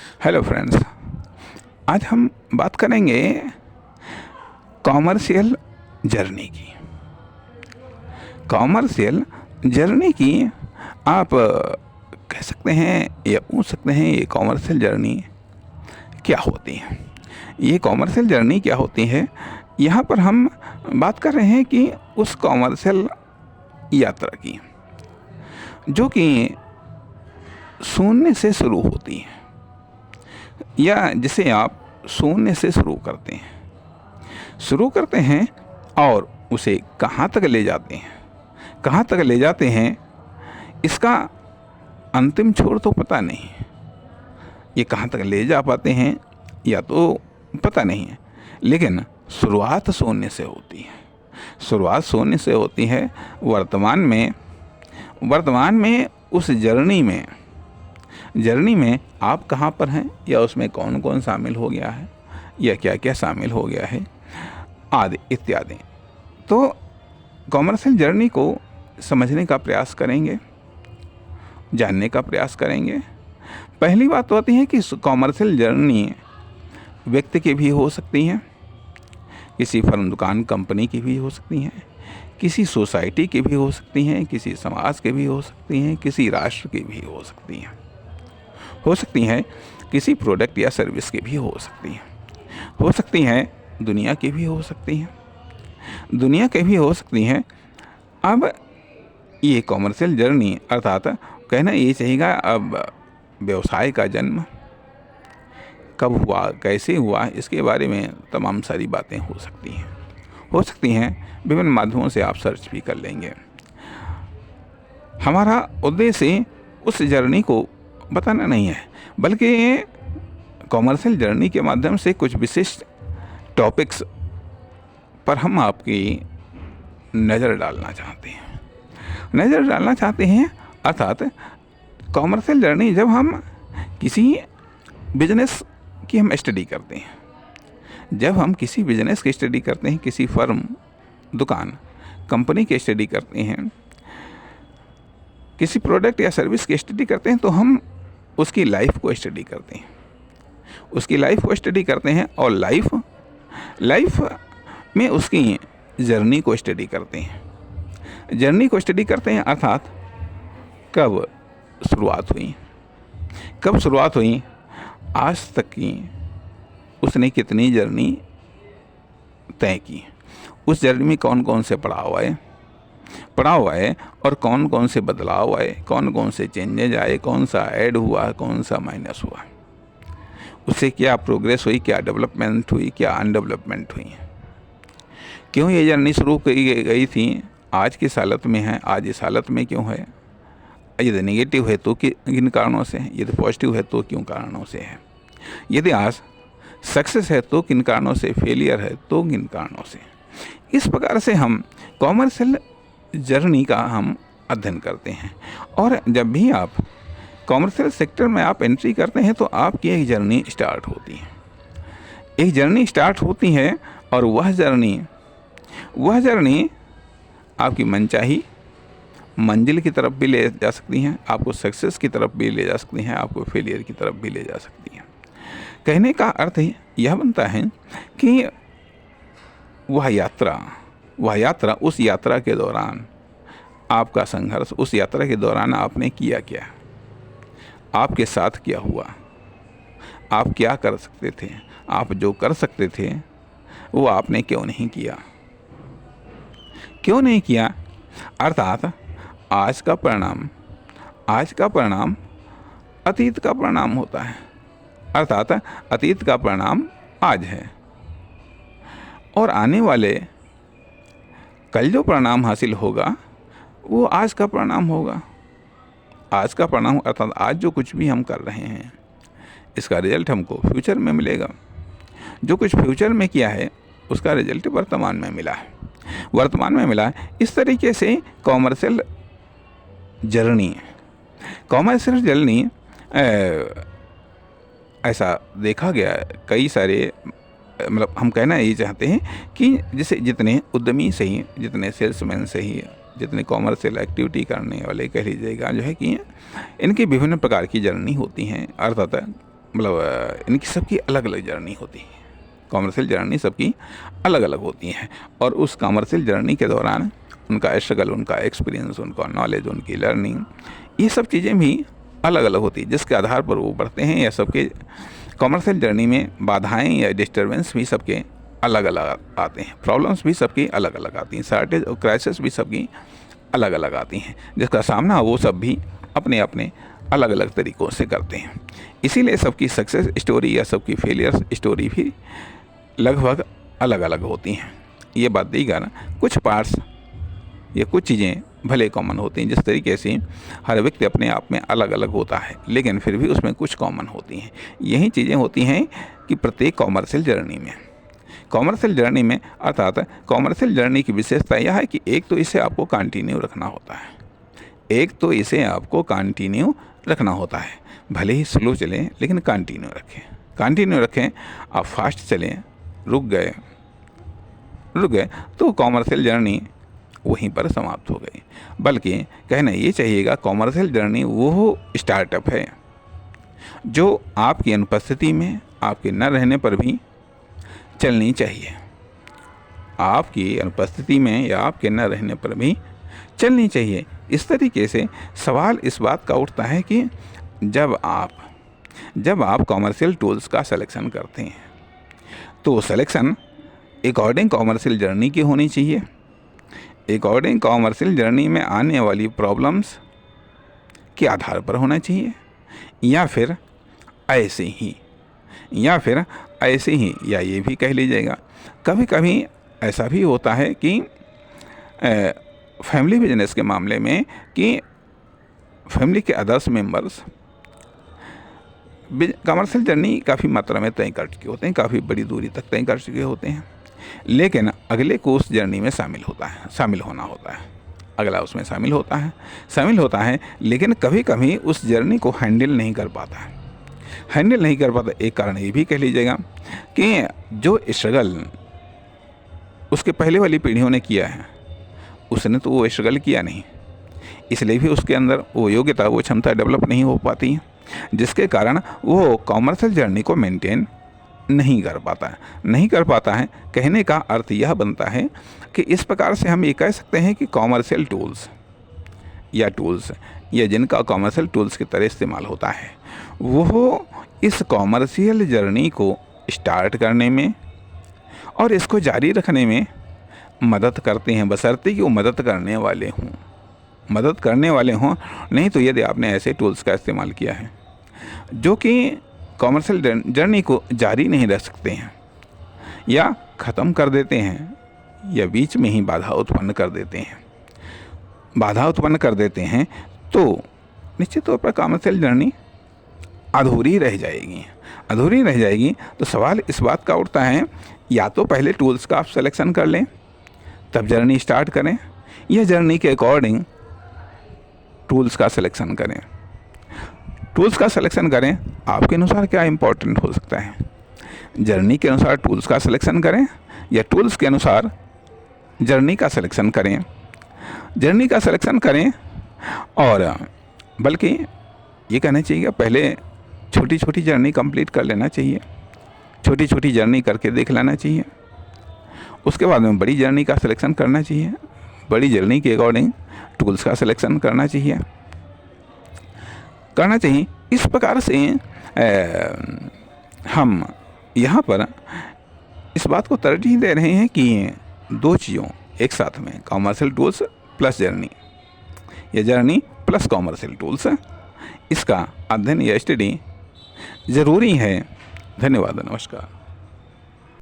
Hello friends, आज हम बात करेंगे कॉमर्शियल जर्नी की। कॉमर्शियल जर्नी की आप कह सकते हैं या पूछ सकते हैं ये कॉमर्शियल जर्नी क्या होती है। ये कॉमर्शियल जर्नी क्या होती है, यहाँ पर हम बात कर रहे हैं कि उस कॉमर्शियल यात्रा की जो कि शून्य से शुरू होती है या जिसे आप शून्य से शुरू करते हैं और उसे कहाँ तक ले जाते हैं, इसका अंतिम छोर तो पता नहीं है। ये कहाँ तक ले जा पाते हैं या तो पता नहीं है, लेकिन शुरुआत शून्य से होती है। वर्तमान में उस जर्नी में आप कहाँ पर हैं या उसमें कौन कौन शामिल हो गया है या क्या क्या शामिल हो गया है आदि इत्यादि। तो कॉमर्शियल जर्नी को समझने का प्रयास करेंगे, जानने का प्रयास करेंगे। पहली बात तो होती है कि कॉमर्शियल जर्नी व्यक्ति की भी हो सकती हैं, किसी फर्म दुकान कंपनी की भी हो सकती हैं, किसी सोसाइटी की भी हो सकती हैं, किसी समाज की भी हो सकती हैं, किसी राष्ट्र की भी हो सकती हैं, किसी प्रोडक्ट या सर्विस की भी हो सकती हैं, दुनिया की भी हो सकती हैं। अब ये कॉमर्शियल जर्नी अर्थात कहना ये चाहिएगा, अब व्यवसाय का जन्म कब हुआ, कैसे हुआ, इसके बारे में तमाम सारी बातें हो सकती हैं। विभिन्न माध्यमों से आप सर्च भी कर लेंगे। हमारा उद्देश्य उस जर्नी को बताना नहीं है, बल्कि कॉमर्शियल जर्नी के माध्यम से कुछ विशिष्ट टॉपिक्स पर हम आपकी नज़र डालना चाहते हैं। अर्थात कॉमर्शियल जर्नी, जब हम किसी बिजनेस की हम स्टडी करते हैं, किसी फर्म दुकान कंपनी की स्टडी करते हैं, किसी प्रोडक्ट या सर्विस की स्टडी करते हैं, तो हम उसकी लाइफ को स्टडी करते हैं और लाइफ में उसकी जर्नी को स्टडी करते हैं। अर्थात कब शुरुआत हुई आज तक की उसने कितनी जर्नी तय की, उस जर्नी में कौन कौन से पड़ाव आए और कौन कौन से बदलाव आए, कौन कौन से चेंजेज आए, कौन सा ऐड हुआ, कौन सा माइनस हुआ, उससे क्या प्रोग्रेस हुई, क्या डेवलपमेंट हुई, क्या अनडेवलपमेंट हुई, क्यों ये जर्नी शुरू की गई थी, आज किस हालत में है, आज इस हालत में क्यों है, यदि नेगेटिव है तो किन कारणों से है, यदि पॉजिटिव है तो क्यों कारणों से है, यदि आज सक्सेस है तो किन कारणों से, फेलियर है तो किन कारणों से। इस प्रकार से हम कॉमर्शियल जर्नी का हम अध्ययन करते हैं। और जब भी आप कॉमर्शियल सेक्टर में आप एंट्री करते हैं तो आपकी एक जर्नी स्टार्ट होती है और वह जर्नी आपकी मनचाही मंजिल की तरफ भी ले जा सकती हैं, आपको सक्सेस की तरफ भी ले जा सकती हैं, आपको फेलियर की तरफ भी ले जा सकती हैं। कहने का अर्थ यह बनता है कि वह यात्रा उस यात्रा के दौरान आपका संघर्ष, उस यात्रा के दौरान आपने किया क्या, आपके साथ क्या हुआ, आप क्या कर सकते थे, आप जो कर सकते थे वो आपने क्यों नहीं किया। अर्थात आज का परिणाम अतीत का परिणाम होता है, अर्थात अतीत का परिणाम आज है और आने वाले कल जो परिणाम हासिल होगा वो आज का परिणाम होगा। अर्थात आज जो कुछ भी हम कर रहे हैं इसका रिजल्ट हमको फ्यूचर में मिलेगा। जो कुछ फ्यूचर में किया है उसका रिजल्ट वर्तमान में मिला है। इस तरीके से कॉमर्शियल जर्नी ऐसा देखा गया, कई सारे मतलब हम कहना ये चाहते हैं कि जैसे जितने उद्यमी सही, जितने सेल्समैन सही, जितने कॉमर्शियल एक्टिविटी करने वाले कह लीजिएगा, जो है कि इनकी विभिन्न प्रकार की जर्नी होती हैं। अर्थात मतलब इनकी सबकी अलग अलग जर्नी होती है। कॉमर्शियल जर्नी सबकी अलग अलग होती हैं और उस कॉमर्शियल जर्नी के दौरान उनका स्ट्रगल, उनका एक्सपीरियंस, उनका नॉलेज, उनकी लर्निंग, ये सब चीज़ें भी अलग अलग होती हैं जिसके आधार पर वो बढ़ते हैं। या सबके कॉमर्शियल जर्नी में बाधाएं या डिस्टर्बेंस भी सबके अलग अलग आते हैं, प्रॉब्लम्स भी सबकी अलग अलग आती हैं, शॉर्टेज और क्राइसिस भी सबकी अलग अलग आती हैं, जिसका सामना वो सब भी अपने अपने अलग अलग तरीक़ों से करते हैं। इसीलिए सबकी सक्सेस स्टोरी या सबकी फेलियर स्टोरी भी लगभग अलग अलग होती हैं। ये बात दीगर कुछ पार्ट्स या कुछ चीज़ें भले कॉमन होती हैं, जिस तरीके से हर व्यक्ति अपने आप में अलग अलग होता है लेकिन फिर भी उसमें कुछ कॉमन होती हैं। यही चीज़ें होती हैं कि प्रत्येक कॉमर्शियल जर्नी में अर्थात कॉमर्शियल जर्नी की विशेषता यह है कि एक तो इसे आपको कंटिन्यू रखना होता है, भले ही स्लो चलें लेकिन कंटिन्यू रखें। आप फास्ट चलें, रुक गए तो कॉमर्शियल जर्नी वहीं पर समाप्त हो गई। बल्कि कहना ये चाहिएगा कॉमर्शियल जर्नी वो स्टार्टअप है जो आपकी अनुपस्थिति में, आपके न रहने पर भी चलनी चाहिए। आपकी अनुपस्थिति में या आपके न रहने पर भी चलनी चाहिए। इस तरीके से सवाल इस बात का उठता है कि जब आप कॉमर्शियल टूल्स का सिलेक्शन करते हैं तो सिलेक्शन अकॉर्डिंग कॉमर्शियल जर्नी की होनी चाहिए, अकॉर्डिंग कॉमर्शियल जर्नी में आने वाली प्रॉब्लम्स के आधार पर होना चाहिए, या फिर ऐसे ही या ये भी कह लीजिएगा कभी कभी ऐसा भी होता है कि फैमिली बिजनेस के मामले में कि फैमिली के अदर्स मेंबर्स कमर्शियल जर्नी काफ़ी मात्रा में तय कर चुके होते हैं, काफ़ी बड़ी दूरी तक तय कर चुके होते हैं, लेकिन अगले को उस जर्नी में शामिल होना होता है। अगला उसमें शामिल होता है लेकिन कभी कभी उस जर्नी को हैंडल नहीं कर पाता। एक कारण ये भी कह लीजिएगा कि जो स्ट्रगल उसके पहले वाली पीढ़ियों ने किया है उसने तो वो स्ट्रगल किया नहीं, इसलिए भी उसके अंदर वो योग्यता, वो क्षमता डेवलप नहीं हो पाती है, जिसके कारण वो कॉमर्शियल जर्नी को मेंटेन नहीं कर पाता है। कहने का अर्थ यह बनता है कि इस प्रकार से हम ये कह सकते हैं कि कॉमर्शियल टूल्स या जिनका कॉमर्शियल टूल्स की तरह इस्तेमाल होता है वो इस कॉमर्शियल जर्नी को स्टार्ट करने में और इसको जारी रखने में मदद करते हैं, बशर्ते कि वो मदद करने वाले हों। नहीं तो यदि आपने ऐसे टूल्स का इस्तेमाल किया है जो कि कॉमर्शियल जर्नी को जारी नहीं रख सकते हैं या ख़त्म कर देते हैं या बीच में ही बाधा उत्पन्न कर देते हैं तो निश्चित तौर पर कॉमर्शियल जर्नी अधूरी रह जाएगी। तो सवाल इस बात का उठता है या तो पहले टूल्स का आप सिलेक्शन कर लें तब जर्नी स्टार्ट करें, या जर्नी के अकॉर्डिंग टूल्स का सिलेक्शन करें। आपके अनुसार क्या इम्पोर्टेंट हो सकता है, जर्नी के अनुसार टूल्स का सिलेक्शन करें या टूल्स के अनुसार जर्नी का सिलेक्शन करें। और बल्कि ये कहना चाहिए पहले छोटी छोटी जर्नी कंप्लीट कर लेना चाहिए, छोटी छोटी जर्नी करके देख लेना चाहिए, उसके बाद में बड़ी जर्नी का सिलेक्शन करना चाहिए, बड़ी जर्नी के अकॉर्डिंग टूल्स का सिलेक्शन करना चाहिए। इस प्रकार से हम यहाँ पर इस बात को तरजीह दे रहे हैं कि दो चीज़ों एक साथ में कॉमर्शियल टूल्स प्लस जर्नी या जर्नी प्लस कॉमर्शियल टूल्स, इसका अध्ययन या स्टडी ज़रूरी है। धन्यवाद, नमस्कार।